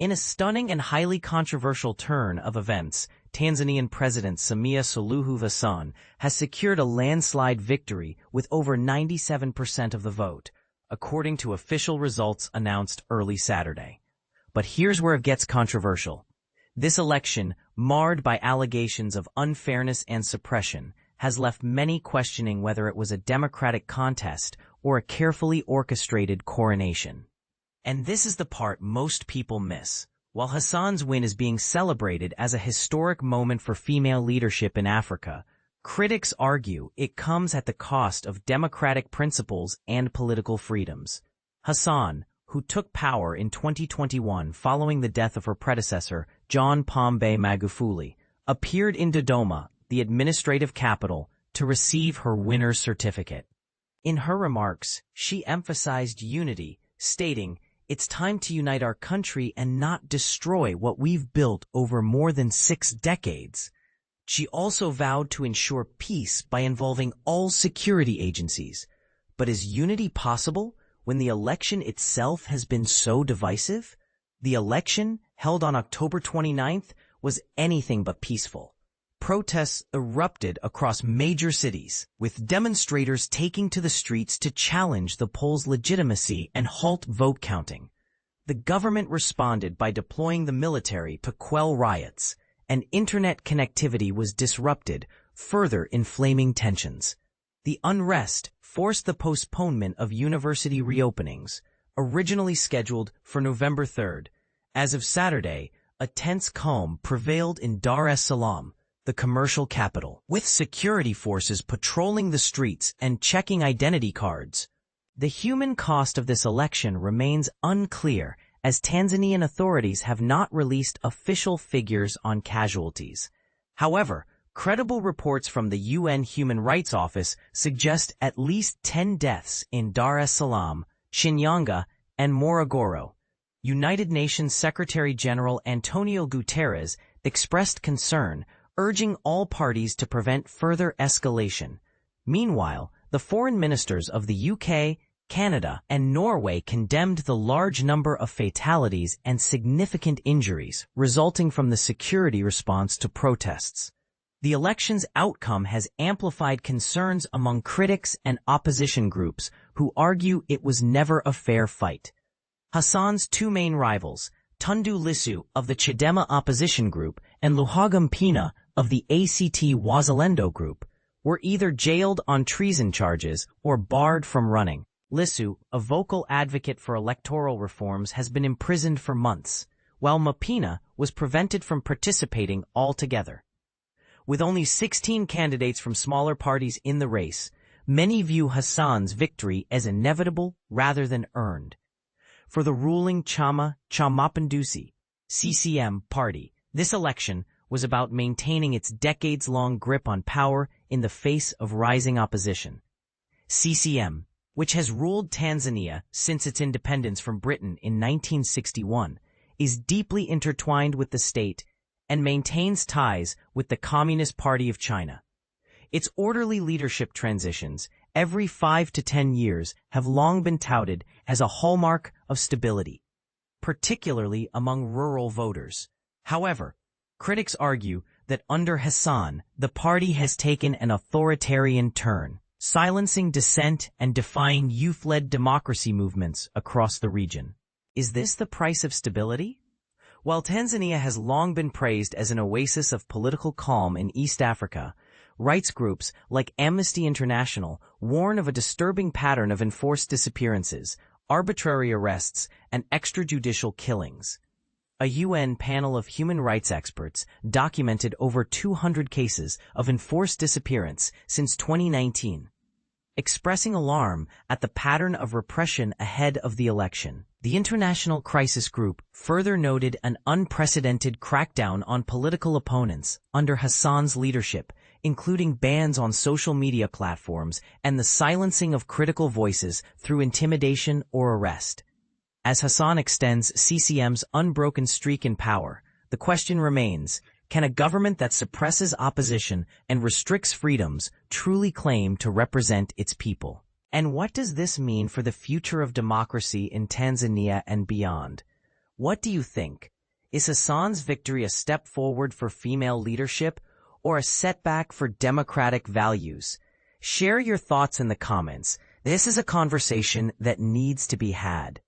In a stunning and highly controversial turn of events, Tanzanian President Samia Suluhu Hassan has secured a landslide victory with over 97% of the vote, according to official results announced early Saturday. But here's where it gets controversial. This election, marred by allegations of unfairness and suppression, has left many questioning whether it was a democratic contest or a carefully orchestrated coronation. And this is the part most people miss. While Hassan's win is being celebrated as a historic moment for female leadership in Africa, critics argue it comes at the cost of democratic principles and political freedoms. Hassan, who took power in 2021 following the death of her predecessor, John Pombe Magufuli, appeared in Dodoma, the administrative capital, to receive her winner's certificate. In her remarks, she emphasized unity, stating, "It's time to unite our country and not destroy what we've built over more than 6 decades. She also vowed to ensure peace by involving all security agencies. But is unity possible when the election itself has been so divisive? The election, held on October 29th, was anything but peaceful. Protests erupted across major cities, with demonstrators taking to the streets to challenge the polls' legitimacy and halt vote counting. The government responded by deploying the military to quell riots, and internet connectivity was disrupted, further inflaming tensions. The unrest forced the postponement of university reopenings, originally scheduled for November 3rd. As of Saturday, a tense calm prevailed in Dar es Salaam, the commercial capital, with security forces patrolling the streets and checking identity cards. The human cost of this election remains unclear, as Tanzanian authorities have not released official figures on casualties. However, credible reports from the UN Human Rights Office suggest at least 10 deaths in Dar es Salaam, Shinyanga, and Morogoro. United Nations Secretary-General Antonio Guterres expressed concern, urging all parties to prevent further escalation. Meanwhile, the foreign ministers of the UK, Canada, and Norway condemned the large number of fatalities and significant injuries resulting from the security response to protests. The election's outcome has amplified concerns among critics and opposition groups who argue it was never a fair fight. Hassan's 2 main rivals, Tundu Lissu of the Chadema opposition group and Luhaga Mpina of the ACT Wazalendo group, were either jailed on treason charges or barred from running. Lissu, a vocal advocate for electoral reforms, has been imprisoned for months, while Mpina was prevented from participating altogether. With only 16 candidates from smaller parties in the race, many view Hassan's victory as inevitable rather than earned. For the ruling Chama Cha Mapinduzi (CCM) party, this election was about maintaining its decades-long grip on power in the face of rising opposition. CCM, which has ruled Tanzania since its independence from Britain in 1961, is deeply intertwined with the state and maintains ties with the Communist Party of China. Its orderly leadership transitions, every 5 to 10 years, have long been touted as a hallmark of stability, particularly among rural voters. However, critics argue that under Hassan, the party has taken an authoritarian turn, silencing dissent and defying youth-led democracy movements across the region. Is this the price of stability? While Tanzania has long been praised as an oasis of political calm in East Africa, rights groups like Amnesty International warn of a disturbing pattern of enforced disappearances, arbitrary arrests, and extrajudicial killings. A UN panel of human rights experts documented over 200 cases of enforced disappearance since 2019. Expressing alarm at the pattern of repression ahead of the election, the International Crisis Group further noted an unprecedented crackdown on political opponents under Hassan's leadership, including bans on social media platforms and the silencing of critical voices through intimidation or arrest. As Hassan extends CCM's unbroken streak in power, the question remains, can a government that suppresses opposition and restricts freedoms truly claim to represent its people? And what does this mean for the future of democracy in Tanzania and beyond? What do you think? Is Hassan's victory a step forward for female leadership or a setback for democratic values? Share your thoughts in the comments. This is a conversation that needs to be had.